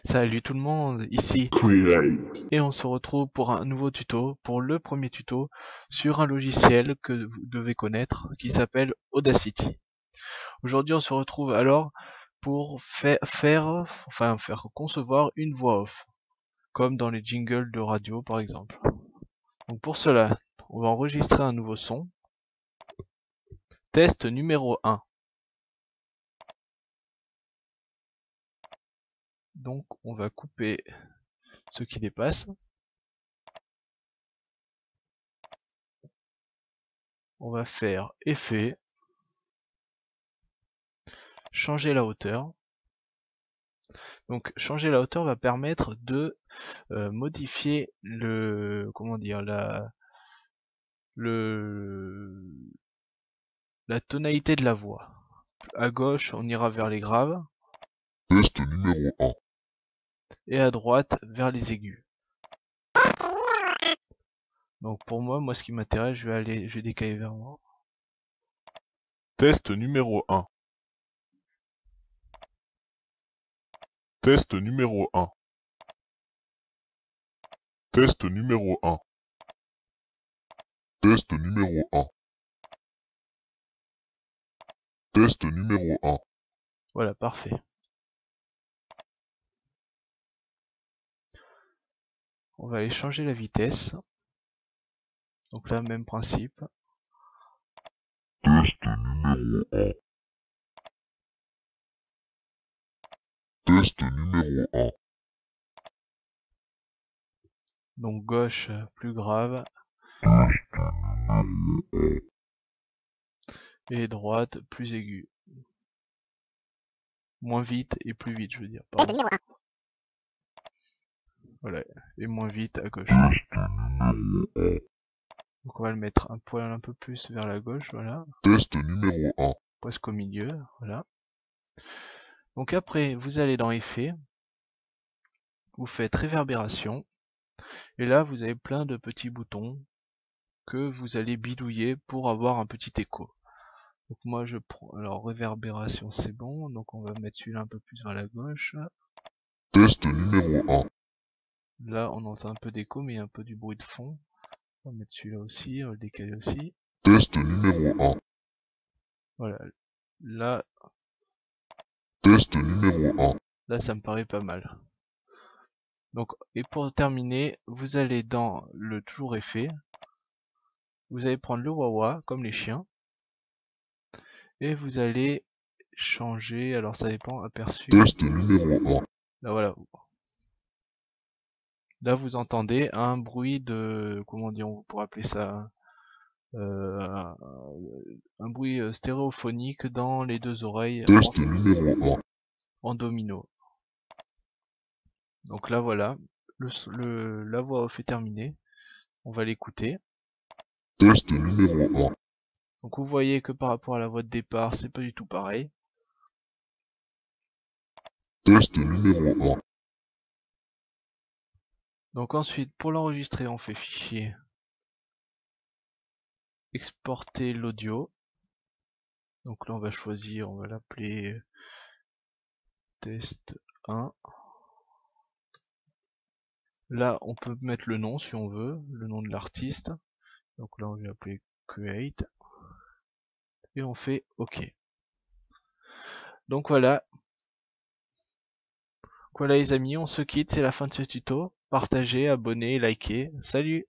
Salut tout le monde, ici et on se retrouve pour un nouveau tuto, pour le premier tuto sur un logiciel que vous devez connaître qui s'appelle Audacity. Aujourd'hui on se retrouve alors pour faire concevoir une voix off, comme dans les jingles de radio par exemple. Donc pour cela, on va enregistrer un nouveau son. Test numéro 1. Donc on va couper ce qui dépasse. On va faire effet, changer la hauteur. Donc changer la hauteur va permettre de modifier la tonalité de la voix. À gauche, on ira vers les graves. Test numéro 1. Et à droite, vers les aigus. Donc pour moi ce qui m'intéresse, je vais décaler vers moi. Test numéro 1. Test numéro 1. Test numéro 1. Test numéro 1. Test numéro 1. Voilà, parfait. On va aller changer la vitesse. Donc là, même principe. Test numéro 1. Test numéro 1. Donc gauche, plus grave. Et droite, plus aigu. Moins vite et plus vite, je veux dire. Pardon. Voilà, et moins vite à gauche. Donc on va le mettre un poil un peu plus vers la gauche, voilà. Test numéro 1. Presque au milieu, voilà. Donc après, vous allez dans Effets, vous faites Réverbération, et là vous avez plein de petits boutons que vous allez bidouiller pour avoir un petit écho. Donc moi je prends, alors Réverbération c'est bon, donc on va mettre celui-là un peu plus vers la gauche. Test numéro 1. Là on entend un peu d'écho, mais il y a un peu du bruit de fond. On va mettre celui-là aussi, on va le décaler aussi. Test numéro 1. Voilà, là... Test numéro 1. Là ça me paraît pas mal. Donc, et pour terminer, vous allez dans le toujours effet, vous allez prendre le wah-wah comme les chiens, et vous allez changer, alors ça dépend, aperçu. Test numéro 1. Là voilà. Là vous entendez un bruit de, comment dire, on pourrait appeler ça, un bruit stéréophonique dans les deux oreilles Test numéro 1. en domino. Donc là voilà, la voix off est terminée. On va l'écouter. Test numéro 1. Donc vous voyez que par rapport à la voix de départ, c'est pas du tout pareil. Test numéro 1. Donc ensuite, pour l'enregistrer, on fait fichier, exporter l'audio. Donc là on va choisir, on va l'appeler test 1. Là on peut mettre le nom si on veut, le nom de l'artiste. Donc là on va appeler create. Et on fait OK. Donc voilà. Voilà les amis, on se quitte, c'est la fin de ce tuto. Partagez, abonnez, likez. Salut!